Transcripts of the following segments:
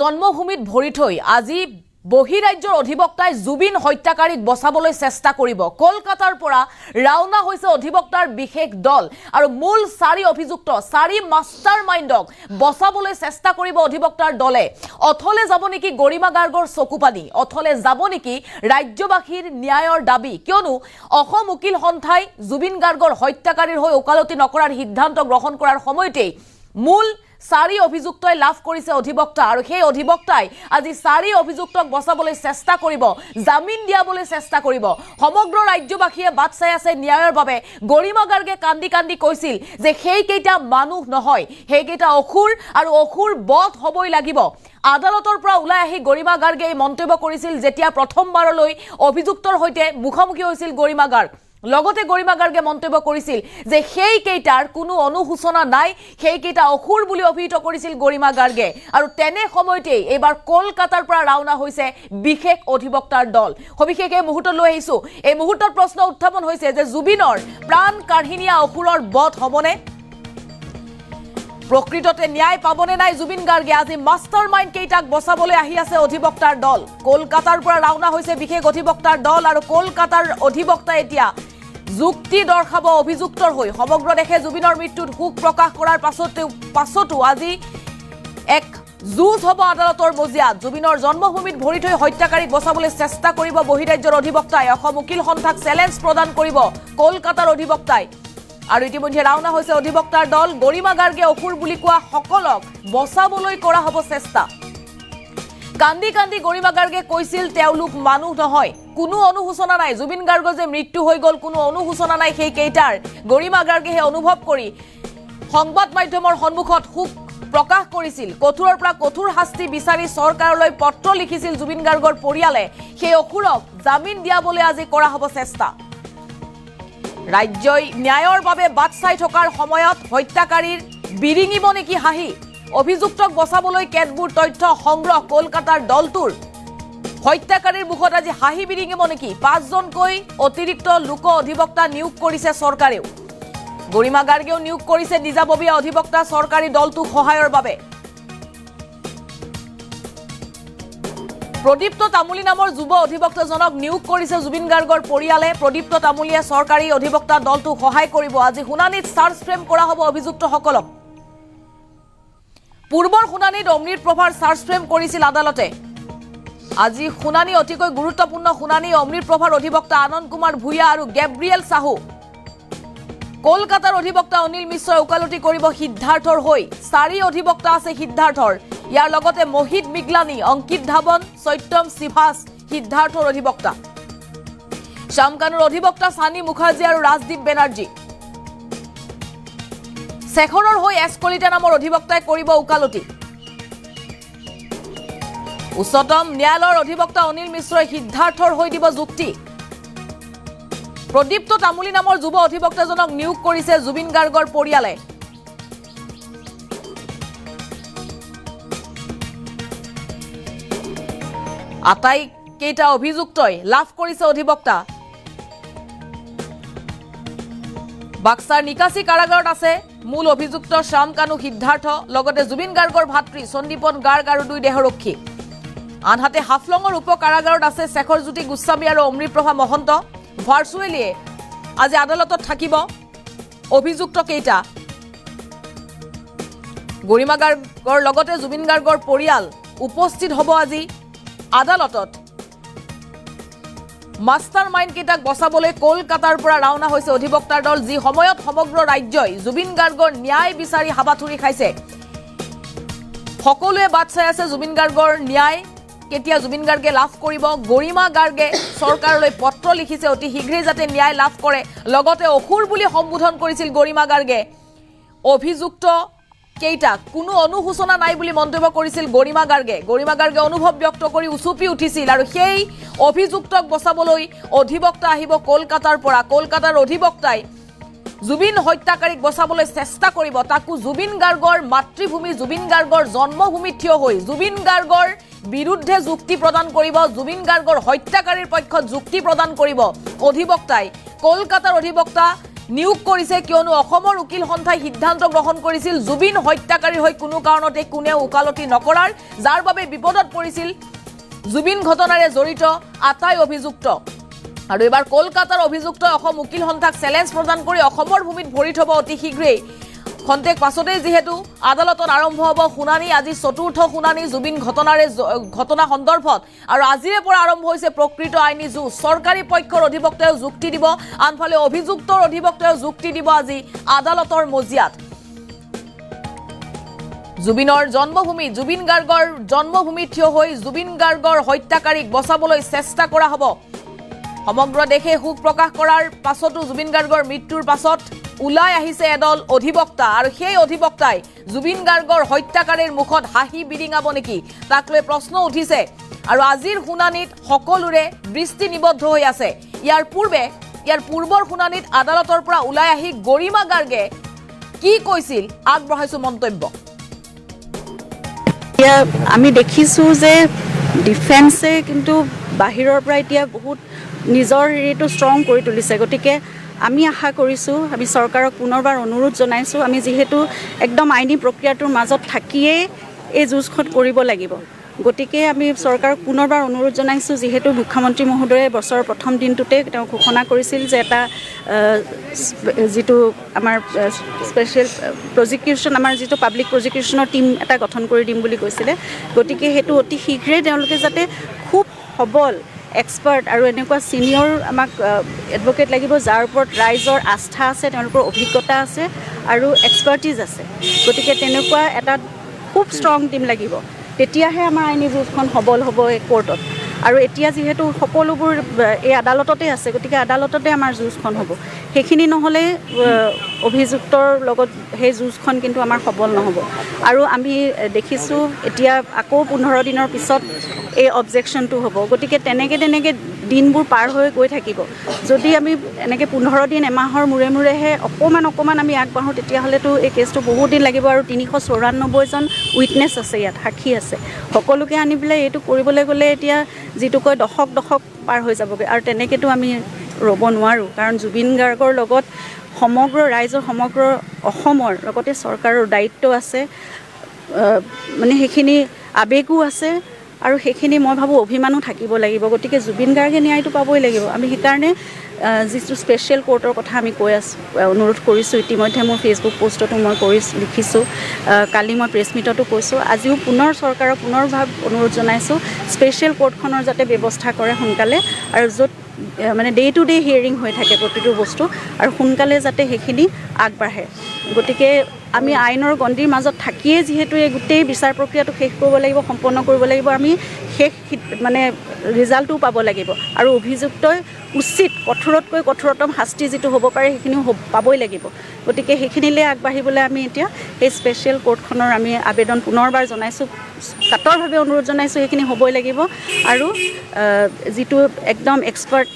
জন্মভূমিত ভৰি থৈ আজি বহিৰাজ্যৰ অধিবক্তাই জুবিন হত্যাকাৰীক বচাবলৈ চেষ্টা কৰিব। কলকাতাৰ পৰা ৰাওনা হৈছে অধিবক্তাৰ বিশেষ দল আৰু মূল 4 অভিযুক্ত 4 মাষ্টাৰ মাইণ্ডক বচাবলৈ চেষ্টা কৰিব অধিবক্তাৰ দলে। অথলে যাব নেকি গৰিমা গাৰ্গৰ চকুপানী, অথলে যাব নেকি ৰাজ্যবাসীৰ ন্যায়ৰ দাবী, কিয়নো অসম উকিল সন্থাই জুবিন গাৰ্গৰ হত্যাকাৰীৰ হৈ ওকালতি নকৰাৰ সিদ্ধান্ত গ্ৰহণ কৰাৰ সময়তেই মূল 4 অভিযুক্তই লাভ কৰিছে অধিবক্তা আৰু সেই অধিবক্তাই আজি 4 অভিযুক্তক বচাবলৈ চেষ্টা কৰিব, জামিন দিয়াবলৈ চেষ্টা কৰিব। সমগ্ৰ ৰাজ্যবাসীয়ে বাট চাই আছে ন্যায়ৰ বাবে। গৰিমা গাৰ্গে কান্দি কান্দি কৈছিল যে সেইকেইটা মানুহ নহয়, সেইকেইটা অসুৰ আৰু অসুৰ বধ হ'বই লাগিব। আদালতৰ পৰা ওলাই আহি গৰিমা গাৰ্গে এই মন্তব্য কৰিছিল যেতিয়া প্ৰথমবাৰলৈ অভিযুক্তৰ সৈতে মুখামুখি হৈছিল গৰিমা গাৰ্গ। লগতে গৰিমা গাৰ্গে মন্তব্য কৰিছিল যে সেইকেইটাৰ কোনো অনুশোচনা নাই, সেইকেইটা অসুৰ বুলি অভিহিত কৰিছিল গৰিমা গাৰ্গে। আৰু তেনে সময়তেই এইবাৰ কলকাতাৰ পৰা ৰাওনা হৈছে বিশেষ অধিবক্তাৰ দল। সবিশেষ এই মুহূৰ্তত লৈ আহিছো। এই মুহূৰ্তত প্ৰশ্ন উত্থাপন হৈছে যে জুবিনৰ প্ৰাণ কাঢ়িনিয়া অসুৰৰ বধ হ'বনে? প্ৰকৃততে ন্যায় পাবনে নাই জুবিন গাৰ্গে? আজি মাষ্টাৰ মাইণ্ড কেইটাক বচাবলৈ আহি আছে অধিবক্তাৰ দল। কলকাতাৰ পৰা ৰাওনা হৈছে বিশেষ অধিবক্তাৰ দল আৰু কলকাতাৰ অধিবক্তা এতিয়া যুক্তি দৰ্শাব অভিযুক্তৰ হৈ। সমগ্ৰ দেশে জুবিনৰ মৃত্যুত শোক প্ৰকাশ কৰাৰ পাছতো আজি এক যুঁজ হ'ব আদালতৰ মজিয়াত। জুবিনৰ জন্মভূমিত ভৰি থৈ হত্যাকাৰীক বচাবলৈ চেষ্টা কৰিব বহিৰাজ্যৰ অধিবক্তাই। অসম উকিল সন্থাক চেলেঞ্জ প্ৰদান কৰিব কলকাতাৰ অধিবক্তাই। আৰু ইতিমধ্যে ৰাওনা হৈছে অধিবক্তাৰ দল। গৰিমা গাৰ্গে অসুৰ বুলি কোৱা সকলক বচাবলৈ কৰা হ'ব চেষ্টা। কান্দি কান্দি গৰিমা গাৰ্গে কৈছিল তেওঁলোক মানুহ নহয়, কোনো অনুশোচনা নাই। জুবিন গাৰ্গৰ যে মৃত্যু হৈ গ'ল, কোনো অনুশোচনা নাই সেইকেইটাৰ। গৰিমা গাৰ্গেহে অনুভৱ কৰি সংবাদ মাধ্যমৰ সন্মুখত শোক প্ৰকাশ কৰিছিল। কঠোৰৰ পৰা কঠোৰ শাস্তি বিচাৰি চৰকাৰলৈ পত্ৰ লিখিছিল জুবিন গাৰ্গৰ পৰিয়ালে। সেই অসুৰক জামিন দিয়াবলৈ আজি কৰা হ'ব চেষ্টা। ৰাজ্যই ন্যায়ৰ বাবে বাট চাই থকাৰ সময়ত হত্যাকাৰীৰ বিৰিঙিব নেকি হাঁহি? অভিযুক্তক বচাবলৈ কেতবোৰ তথ্য সংগ্ৰহ কলকাতাৰ দলটোৰ। হত্যাকাৰীৰ মুখত আজি হাঁহি বিৰিঙিব নেকি? 5জনকৈ অতিৰিক্ত লোক অধিবক্তা নিয়োগ কৰিছে চৰকাৰেও। গৰিমা গাৰ্গেও নিয়োগ কৰিছে নিজাববীয়া অধিবক্তা চৰকাৰী দলটোক সহায়ৰ বাবে। প্ৰদীপ্ত তামুলী নামৰ যুৱ অধিবক্তাজনক নিয়োগ কৰিছে জুবিন গাৰ্গৰ পৰিয়ালে। প্ৰদীপ্ত তামুলীয়ে চৰকাৰী অধিবক্তা দলটোক সহায় কৰিব। আজি শুনানিত চাৰ্জ ফ্ৰেম কৰা হ'ব অভিযুক্তসকলক। পূৰ্বৰ শুনানিত অমৃত প্ৰভাৰ চাৰ্জ ফ্ৰেম কৰিছিল আদালতে। আজি শুনানি অতিকৈ গুৰুত্বপূৰ্ণ শুনানি। অমৃত প্ৰভাৰ অধিবক্তা আনন্দ কুমাৰ ভূঞা আৰু গেব্ৰিয়েল সাহু। কলকাতাৰ অধিবক্তা অনিল মিশ্ৰই ওকালতি কৰিব সিদ্ধাৰ্থৰ হৈ। 4 অধিবক্তা আছে সিদ্ধাৰ্থৰ। ইয়াৰ লগতে মোহিত মিগলানী, অংকিত ধাৱন, সত্যম শ্ৰীভাষ সিদ্ধাৰ্থৰ অধিবক্তা। শ্যামকানুৰ অধিবক্তা সানি মুখাৰ্জী আৰু ৰাজদীপ বেনাৰ্জী। শেখৰৰ হৈ এছ কলিতা নামৰ অধিবক্তাই কৰিব ওকালতি। উচ্চতম ন্যায়ালয়ৰ অধিবক্তা অনিল মিশ্ৰই সিদ্ধাৰ্থৰ হৈ দিব যুক্তি। প্ৰদীপ্ত তামুলী নামৰ যুৱ অধিবক্তাজনক নিয়োগ কৰিছে জুবিন গাৰ্গৰ পৰিয়ালে। আটাইকেইটা অভিযুক্তই লাভ কৰিছে অধিবক্তা। বাক্সাৰ নিকাশী কাৰাগাৰত আছে মূল অভিযুক্ত শ্যামকানু সিদ্ধাৰ্থ, লগতে জুবিন গাৰ্গৰ ভাতৃ সন্দীপন গাৰ্গ আৰু 2 দেহৰক্ষী। আনহাতে হাফলঙৰ উপ কাৰাগাৰত আছে শেখৰজ্যোতি গোস্বামী আৰু অমৃতপ্ৰভা মহন্ত। ভাৰ্চুৱেলিয়ে আজি আদালতত থাকিব অভিযুক্ত কেইটা। গৰিমা গাৰ্গৰ লগতে জুবিন গাৰ্গৰ পৰিয়াল উপস্থিত হ'ব আজি আদালতত। মাষ্টাৰ মাইণ্ড কেইটাক বচাবলৈ কলকাতাৰ পৰা ৰাওনা হৈছে অধিবক্তাৰ দল। যি সময়ত সমগ্ৰ ৰাজ্যই জুবিন গাৰ্গৰ ন্যায় বিচাৰি হাবাথুৰি খাইছে, সকলোৱে বাট চাই আছে জুবিন গাৰ্গৰ ন্যায় কেতিয়া জুবিন গাৰ্গে লাভ কৰিব। গৰিমা গাৰ্গে চৰকাৰলৈ পত্ৰ লিখিছে অতি শীঘ্ৰেই যাতে ন্যায় লাভ কৰে। লগতে অসুৰ বুলি সম্বোধন কৰিছিল গৰিমা গাৰ্গে অভিযুক্ত কেইটাক। কোনো অনুশোচনা নাই বুলি মন্তব্য কৰিছিল গৰিমা গাৰ্গে। গৰিমা গাৰ্গে অনুভৱ ব্যক্ত কৰি উচুপি উঠিছিল আৰু সেই অভিযুক্তক বচাবলৈ অধিবক্তা আহিব কলকাতাৰ পৰা। কলকাতাৰ অধিবক্তাই জুবিন হত্যাকাৰীক বচাবলৈ চেষ্টা কৰিব, তাকো জুবিন গাৰ্গৰ মাতৃভূমি জুবিন গাৰ্গৰ জন্মভূমিত থিয় হৈ জুবিন গাৰ্গৰ বিৰুদ্ধে যুক্তি প্ৰদান কৰিব, জুবিন গাৰ্গৰ হত্যাকাৰীৰ পক্ষত যুক্তি প্ৰদান কৰিব অধিবক্তাই। কলকাতাৰ অধিবক্তা নিয়োগ কৰিছে কিয়নো অসমৰ উকিল সন্থাই সিদ্ধান্ত গ্ৰহণ কৰিছিল জুবিন হত্যাকাৰীৰ হৈ কোনো কাৰণতে কোনেও ওকালতি নকৰাৰ যাৰ বাবে বিপদত পৰিছিল জুবিন ঘটনাৰে জড়িত আটাই অভিযুক্ত আৰু এবাৰ কলকাতাৰ অভিযুক্ত অসম উকিল সন্থাক চ্যালেঞ্জ প্ৰদান কৰি অসমৰ ভূমিত ভৰি থব অতি শীঘ্ৰেই খন্তেক পাছতেই যেহেতু আদালতত আৰম্ভ হ'ব শুনানি আজি চতুৰ্থ শুনানি জুবিন ঘটনা সন্দৰ্ভত আৰু আজিৰে পৰা আৰম্ভ হৈছে প্ৰকৃত আইনী যুঁজ চৰকাৰী পক্ষৰ অধিবক্তাই যুক্তি দিব আনফালে অভিযুক্তৰ অধিবক্তাই যুক্তি দিব আজি আদালতৰ মজিয়াত জুবিনৰ জন্মভূমি জুবিন গাৰ্গৰ জন্মভূমি থিয় হৈ জুবিন গাৰ্গৰ হত্যাকাৰীক বচাবলৈ চেষ্টা কৰা হ'ব সমগ্ৰ দেশে শোক প্ৰকাশ কৰাৰ পাছতো জুবিন গাৰ্গৰ মৃত্যুৰ পাছত উলাই আহিছে এডল অধিবক্তা আৰু সেই অধিবক্তাই জুবিন গাৰ্গৰ হত্যাকাৰীৰ মুখত হাঁহি বিৰিঙাব নেকি তাক লৈ প্ৰশ্ন উঠিছে আৰু আজিৰ শুনানিত সকলোৰে দৃষ্টি নিবদ্ধ হৈ আছে ইয়াৰ পূৰ্বৰ শুনানিত আদালতৰ পৰা উলাই আহি গৰিমা গাৰ্গে কি কৈছিল আগবঢ়াইছো মন্তব্য আমি দেখিছো যে ডিফেন্সে কিন্তু বাহিৰৰ পৰা এতিয়া বহুত নিজৰ হেৰিটো ষ্ট্ৰং কৰি তুলিছে গতিকে আমি আশা কৰিছোঁ আমি চৰকাৰক পুনৰবাৰ অনুৰোধ জনাইছোঁ আমি যিহেতু একদম আইনী প্ৰক্ৰিয়াটোৰ মাজত থাকিয়েই এই যুঁজখন কৰিব লাগিব গতিকে আমি চৰকাৰক পুনৰবাৰ অনুৰোধ জনাইছোঁ যিহেতু মুখ্যমন্ত্ৰী মহোদয়ে বছৰৰ প্ৰথম দিনটোতে তেওঁ ঘোষণা কৰিছিল যে এটা যিটো আমাৰ স্পেচিয়েল প্ৰজিকিউশ্যন আমাৰ যিটো পাব্লিক প্ৰজিকিউশ্যনৰ টীম এটা গঠন কৰি দিম বুলি কৈছিলে গতিকে সেইটো অতি শীঘ্ৰেই তেওঁলোকে যাতে খুব সবল এক্সপাৰ্ট আৰু এনেকুৱা ছিনিয়ৰ আমাক এডভকেট লাগিব যাৰ ওপৰত ৰাইজৰ আস্থা আছে তেওঁলোকৰ অভিজ্ঞতা আছে আৰু এক্সপাৰ্টিজ আছে গতিকে তেনেকুৱা এটা খুব ষ্ট্ৰং টীম লাগিব তেতিয়াহে আমাৰ আইনী যুঁজখন সবল হ'ব এই কোৰ্টত আৰু এতিয়া যিহেতু সকলোবোৰ এই আদালততে আছে গতিকে আদালততে আমাৰ যুঁজখন হ'ব সেইখিনি নহ'লে অভিযুক্তৰ লগত সেই যুঁজখন কিন্তু আমাৰ সবল নহ'ব আৰু আমি দেখিছোঁ এতিয়া আকৌ 15 দিনৰ পিছত এই অবজেকশ্যনটো হ'ব গতিকে তেনেকৈ দিনবোৰ পাৰ হৈ গৈ থাকিব যদি আমি এনেকৈ 15 দিন এমাহৰ মূৰেহে অকণমান আমি আগবাঢ়োঁ তেতিয়াহ'লেতো এই কেছটো বহুত দিন লাগিব আৰু 394জন উইটনেছ আছে ইয়াত সাক্ষী আছে সকলোকে আনি পেলাই এইটো কৰিবলৈ গ'লে এতিয়া যিটো কয় দশক পাৰ হৈ যাবগৈ আৰু তেনেকৈতো আমি ৰ'ব নোৱাৰোঁ কাৰণ জুবিন গাৰ্গৰ লগত সমগ্ৰ ৰাইজৰ সমগ্ৰ অসমৰ লগতে চৰকাৰৰ দায়িত্ব আছে মানে সেইখিনি আৱেগো আছে আৰু সেইখিনি মই ভাবোঁ অভিমানো থাকিব লাগিব গতিকে জুবিন গাৰ্গে ন্যায়টো পাবই লাগিব আমি সেইকাৰণে যিটো স্পেচিয়েল কোৰ্টৰ কথা আমি কৈ আছোঁ অনুৰোধ কৰিছোঁ ইতিমধ্যে মোৰ ফেচবুক পষ্টতো মই লিখিছোঁ কালি মই প্ৰেছ মিটতো কৈছোঁ আজিও পুনৰ চৰকাৰক পুনৰভাৱ অনুৰোধ জনাইছোঁ স্পেচিয়েল কোৰ্টখনৰ যাতে ব্যৱস্থা কৰে সোনকালে আৰু য'ত মানে ডে টু ডে হিয়াৰিং হৈ থাকে প্ৰতিটো বস্তু আৰু সোনকালে যাতে সেইখিনি আগবাঢ়ে গতিকে আমি আইনৰ গণ্ডিৰ মাজত থাকিয়ে যিহেতু এই গোটেই বিচাৰ প্ৰক্ৰিয়াটো শেষ কৰিব লাগিব সম্পন্ন কৰিব লাগিব আমি শেষ মানে ৰিজাল্টটো পাব লাগিব আৰু অভিযুক্তই উচিত কঠোৰতকৈ কঠোৰতম শাস্তি যিটো হ'ব পাৰে সেইখিনিও পাবই লাগিব গতিকে সেইখিনিলৈ আগবাঢ়িবলৈ আমি এতিয়া সেই স্পেচিয়েল কোৰ্টখনৰ আমি আবেদন পুনৰবাৰ জনাইছোঁ কাটৰভাৱে অনুৰোধ জনাইছোঁ সেইখিনি হ'বই লাগিব আৰু যিটো একদম এক্সপাৰ্ট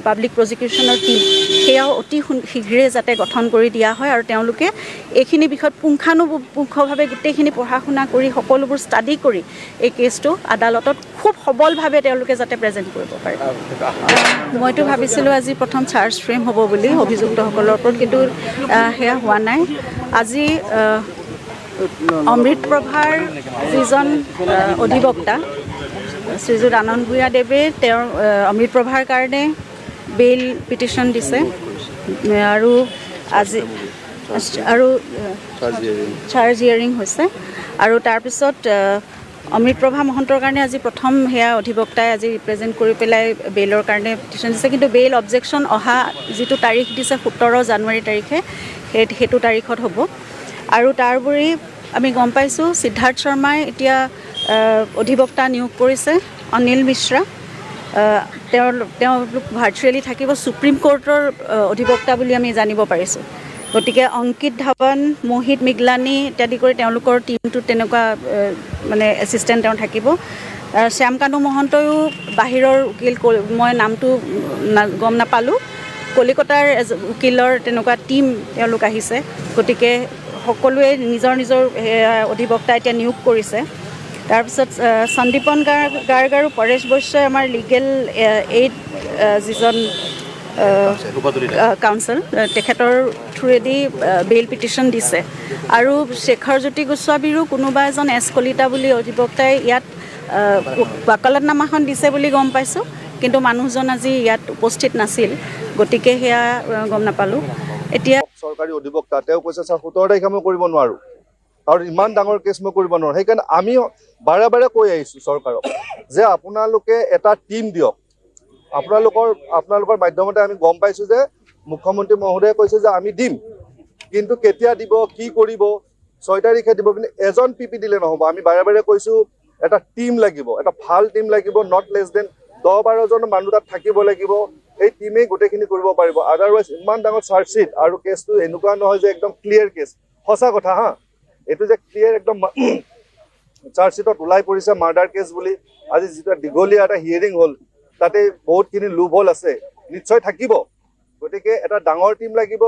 পাব্লিক প্ৰজিকিউশ্যনৰ টীম সেয়াও অতি শীঘ্ৰে যাতে গঠন কৰি দিয়া হয় আৰু তেওঁলোকে এইখিনি বিষয়ত পুংখানুপুংখভাৱে গোটেইখিনি পঢ়া শুনা কৰি সকলোবোৰ ষ্টাডি কৰি এই কেছটো আদালতত খুব সবলভাৱে তেওঁলোকে যাতে প্ৰেজেণ্ট কৰিব পাৰে মইতো ভাবিছিলোঁ আজি প্ৰথম চাৰ্জ ফ্ৰেম হ'ব বুলি অভিযুক্তসকলৰ ওপৰত কিন্তু সেয়া হোৱা নাই আজি অমৃতপ্ৰভাৰ যিজন অধিবক্তা শ্ৰীযুত আনন্দ ভূঞাদেৱে তেওঁৰ অমৃতপ্ৰভাৰ কাৰণে বেইল পিটিশ্যন দিছে আৰু আজি আৰু চাৰ্জ হিয়াৰিং হৈছে আৰু তাৰপিছত অমৃতপ্ৰভা মহন্তৰ কাৰণে আজি প্ৰথম সেয়া অধিবক্তাই আজি ৰিপ্ৰেজেণ্ট কৰি পেলাই বেইলৰ কাৰণে পিটিশ্যন দিছে কিন্তু বেইল অবজেকশ্যন অহা যিটো তাৰিখ দিছে 17 জানুৱাৰী তাৰিখে সেইটো তাৰিখত হ'ব আৰু তাৰোপৰি আমি গম পাইছোঁ সিদ্ধাৰ্থ শৰ্মাই এতিয়া অধিবক্তা নিয়োগ কৰিছে অনিল মিশ্ৰা তেওঁলোক ভাৰ্চুৱেলি থাকিব সুপ্ৰিম কোৰ্টৰ অধিবক্তা বুলি আমি জানিব পাৰিছোঁ গতিকে অংকিত ধাৱন মোহিত মিগলানী ইত্যাদি কৰি তেওঁলোকৰ টীমটোত তেনেকুৱা মানে এছিষ্টেণ্ট তেওঁ থাকিব শ্যামকানু মহন্তয়ো বাহিৰৰ উকিল মই নামটো গম নাপালোঁ কলিকতাৰ উকিলৰ তেনেকুৱা টীম তেওঁলোক আহিছে গতিকে সকলোৱে নিজৰ অধিবক্তা এতিয়া নিয়োগ কৰিছে তাৰপিছত সন্দীপন গাৰ্গ আৰু পৰেশ বৈশ্যই আমাৰ লিগেল এইড যিজন কাউন্সিল তেখেতৰ থ্ৰুৱেদি বেইল পিটিশ্যন দিছে আৰু শেখৰ জ্যোতি গোস্বামীৰো কোনোবা এজন এছ কলিতা বুলি অধিবক্তাই ইয়াত ৱাকালতনামাখন দিছে বুলি গম পাইছোঁ, কিন্তু মানুহজন আজি ইয়াত উপস্থিত নাছিল, গতিকে সেয়া গম নাপালোঁ। এতিয়া চৰকাৰী অধিবক্তা তেওঁ কৈছে ছাৰ 17 তাৰিখে মই কৰিব নোৱাৰোঁ, আৰু ইমান ডাঙৰ কেছ মই কৰিব নোৱাৰোঁ। সেইকাৰণে আমি বাৰে বাৰে কৈ আহিছোঁ চৰকাৰক যে আপোনালোকে এটা টীম দিয়ক। আপোনালোকৰ মাধ্যমতে আমি গম পাইছোঁ যে মুখ্যমন্ত্ৰী মহোদয়ে কৈছে যে আমি দিম, কিন্তু কেতিয়া দিব, কি কৰিব, 6 তাৰিখে দিব, কিন্তু এজন পিপি দিলে নহ'ব। আমি বাৰে বাৰে কৈছোঁ এটা টীম লাগিব, এটা ভাল টীম লাগিব, নট লেছ দেন 10-12জন মানুহ তাত থাকিব লাগিব। সেই টীমেই গোটেইখিনি কৰিব পাৰিব। আদাৰৱাইজ ইমান ডাঙৰ চাৰ্জশ্বিট আৰু কেছটো এনেকুৱা নহয় যে একদম ক্লিয়াৰ কেছ। সঁচা কথা হা, এইটো যে ক্লিয়াৰ একদম চাৰ্জশ্বিটত ওলাই পৰিছে মাৰ্ডাৰ কেছ বুলি। আজি যিটো দীঘলীয়া এটা হিয়াৰিং হ'ল, তাতে বহুতখিনি লুপ হোল আছে, নিশ্চয় থাকিব। গতিকে এটা ডাঙৰ টীম লাগিব।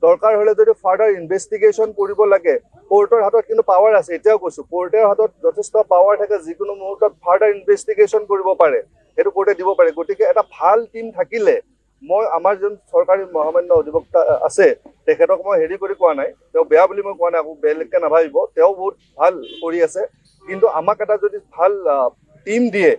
দৰকাৰ হ'লে যদি ফাৰ্ডাৰ ইনভেষ্টিগেশ্যন কৰিব লাগে, কোৰ্টৰ হাতত কিন্তু পাৱাৰ আছে। এতিয়াও কৈছোঁ, কোৰ্টৰ হাতত যথেষ্ট পাৱাৰ থাকে, যিকোনো মুহূৰ্তত ফাৰ্ডাৰ ইনভেষ্টিগেশ্যন কৰিব পাৰে, সেইটো কোৰ্টে দিব পাৰে। গতিকে এটা ভাল টীম থাকিলে, মই আমাৰ যোন চৰকাৰী মহামান্য অধিবক্তা আছে তেখেতক মই হেৰি কৰি কোৱা নাই, তেওঁ বেয়া বুলি মই কোৱা নাই, আকৌ বেলেগকৈ নাভাবিব, তেওঁ বহুত ভাল কৰি আছে। কিন্তু আমাক এটা যদি ভাল টীম দিয়ে,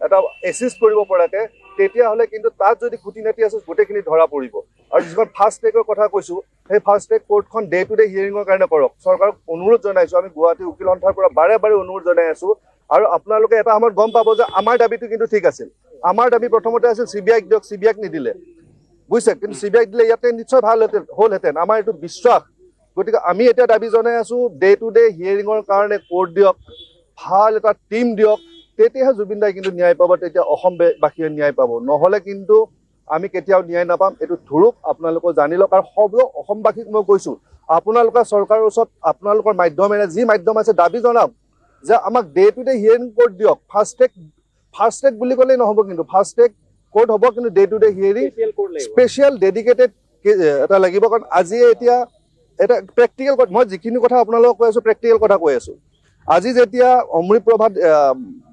এটা এছিষ্ট কৰিব পৰাকৈ, তেতিয়াহ'লে কিন্তু তাত যদি খুটি নাটি আছে গোটেইখিনি ধৰা পৰিব। আৰু যিখন ফাষ্ট ট্ৰেকৰ কথা কৈছোঁ, সেই ফাষ্ট ট্ৰেক কোৰ্টখন ডে টু ডে হিয়াৰিঙৰ কাৰণে কৰক। চৰকাৰক অনুৰোধ জনাইছোঁ, আমি গুৱাহাটী উকিল সন্থাৰ পৰা বাৰে বাৰে অনুৰোধ জনাই আছোঁ। আৰু আপোনালোকে এটা সময়ত গম পাব যে আমাৰ দাবীটো কিন্তু ঠিক আছিল। আমাৰ দাবী প্ৰথমতে আছিল CBIক দিয়ক, CBIক নিদিলে, বুজিছে, কিন্তু CBIক দিলে ইয়াতে নিশ্চয় ভাল হ'লহেঁতেন, আমাৰ এইটো বিশ্বাস। গতিকে আমি এতিয়া দাবী জনাই আছোঁ, ডে টু ডে হিয়াৰিঙৰ কাৰণে কোৰ্ট দিয়ক, ভাল এটা টীম দিয়ক, তেতিয়াহে জুবিন দাই কিন্তু ন্যায় পাব, তেতিয়া অসমবাসীয়ে ন্যায় পাব। নহ'লে কিন্তু আমি কেতিয়াও ন্যায় নাপাম। এইটো ধৰক, আপোনালোকে জানি লওক। আৰু সব অসমবাসীক মই কৈছোঁ, আপোনালোকে চৰকাৰৰ ওচৰত আপোনালোকৰ মাধ্যমেৰে যি মাধ্যম আছে দাবী জনাওক যে আমাক day to day hearing court দিয়ক। ফাষ্ট ট্ৰেক বুলি ক'লেই নহ'ব, কিন্তু ফাষ্ট ট্ৰেক কোৰ্ট হ'ব, কিন্তু day to day hearing special dedicated এটা লাগিব। কাৰণ আজি এতিয়া এটা প্ৰেক্টিকেল কথা, মই যিখিনি কথা আপোনালোকক কৈ আছোঁ প্ৰেক্টিকেল কথা কৈ আছোঁ। আজি যেতিয়া অমৃতপ্ৰভা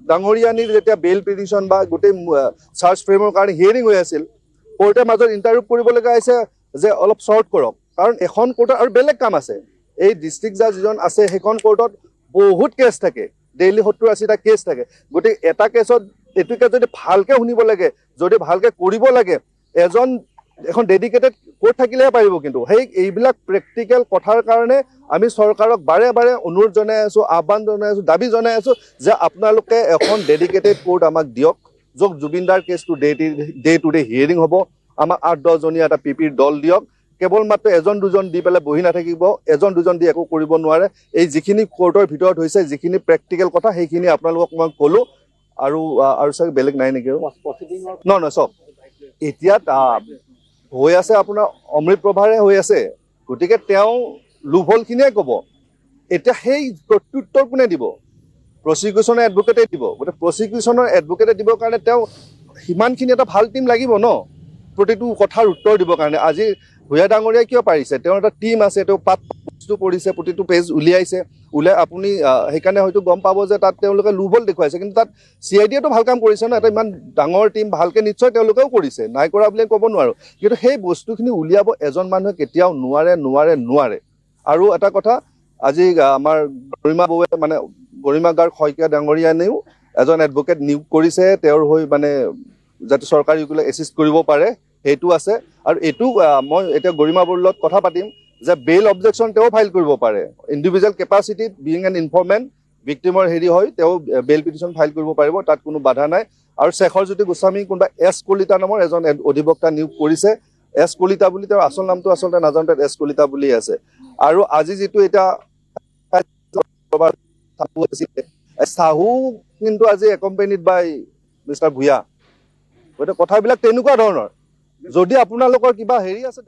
ডাঙৰীয়ানীৰ যেতিয়া বেইল পিটিশ্যন বা গোটেই চাৰ্জ ফ্ৰেমৰ কাৰণে হিয়াৰিং হৈ আছিল, কোৰ্টে মাজত ইণ্টাৰভিউ কৰিবলগা হৈছে যে অলপ শ্বৰ্ট কৰক, কাৰণ এখন কোৰ্টত আৰু বেলেগ কাম আছে। এই ডিষ্ট্ৰিক্ট জাজ যিজন আছে, সেইখন কোৰ্টত বহুত কেছ থাকে, ডেইলি 70-80টা কেছ থাকে। গতিকে এটা কেছত এইটোকে যদি ভালকৈ শুনিব লাগে, যদি ভালকৈ কৰিব লাগে, এখন ডেডিকেটেড কোৰ্ট থাকিলেহে পাৰিব। কিন্তু এইবিলাক প্ৰেক্টিকেল কথাৰ কাৰণে আমি চৰকাৰক বাৰে বাৰে অনুৰোধ জনাই আছোঁ, আহ্বান জনাই আছোঁ, দাবী জনাই আছোঁ যে আপোনালোকে এখন ডেডিকেটেড কোৰ্ট আমাক দিয়ক, য'ত জুবিনদাৰ কেছটো ডে টু ডে হিয়াৰিং হ'ব। আমাক 8-10জনীয়া এটা পিপিৰ দল দিয়ক। কেৱল মাত্ৰ 1-2জন দি পেলাই বহি নাথাকিব, 1-2জন দি একো কৰিব নোৱাৰে। এই যিখিনি কোৰ্টৰ ভিতৰত হৈছে, যিখিনি প্ৰেক্টিকেল কথা, সেইখিনি আপোনালোকক মই ক'লোঁ। আৰু চাগে বেলেগ নাই নেকি? নহয় চব এতিয়া হৈ আছে, আপোনাৰ অমৃতপ্ৰভাৰে হৈ আছে। গতিকে তেওঁ লোভলখিনিয়ে ক'ব। এতিয়া সেই প্ৰত্যুত্তৰ কোনে দিব? প্ৰচিকিউশ্যনৰ এডভকেটে দিব। গতিকে প্ৰচিকিউশ্যনৰ এডভকেটে দিবৰ কাৰণে তেওঁ সিমানখিনি এটা ভাল টীম লাগিব ন, প্ৰতিটো কথাৰ উত্তৰ দিবৰ কাৰণে। আজি ভূঞা ডাঙৰীয়াই কিয় পাৰিছে? তেওঁৰ এটা টীম আছে, তেওঁ বস্তু পঢ়িছে, প্ৰতিটো পেজ ওলাই আপুনি সেইকাৰণে হয়তো গম পাব যে তাত তেওঁলোকে লোভল দেখুৱাইছে। কিন্তু তাত CIDয়েতো ভাল কাম কৰিছে ন, এটা ইমান ডাঙৰ টীম ভালকৈ নিশ্চয় তেওঁলোকেও কৰিছে, নাই কৰা বুলি ক'ব নোৱাৰোঁ। কিন্তু সেই বস্তুখিনি উলিয়াব এজন মানুহে কেতিয়াও নোৱাৰে। আৰু এটা কথা, আজি আমাৰ গৰিমা বৌৱে মানে গৰিমা গাৰ্গ শইকীয়া ডাঙৰীয়ানেও এজন এডভকেট নিয়োগ কৰিছে, তেওঁৰ হৈ মানে যাতে চৰকাৰী উকিলে এছিষ্ট কৰিব পাৰে, সেইটো আছে। আৰু এইটো মই এতিয়া গৰিমা বৌৰ লগত কথা পাতিম যে বেইল অবজেকশ্যন তেওঁ ফাইল কৰিব পাৰে। ইণ্ডিভিজুৱেল কেপাচিটিত বিং এন ইনফৰ্মেণ্ট ভিক্টিমৰ হয়, তেওঁ বেইল পিটিশ্যন ফাইল কৰিব পাৰিব, তাত কোনো বাধা নাই। আৰু শেখৰ জ্যোতি গোস্বামী কোনোবা এছ কলিতা নামৰ এজন অধিবক্তা নিয়োগ কৰিছে। এছ কলিতা বুলি, তেওঁৰ আচল নামটো আচলতে নাজানো, তাত এছ কলিতা বুলি আছে। আৰু আজি যিটো এতিয়া চাহু কিন্তু আজি একম্পেনিড বাই মিষ্টাৰ ভূঞা। গতিকে কথাবিলাক তেনেকুৱা ধৰণৰ। যদি আপোনালোকৰ কিবা হেৰি আছে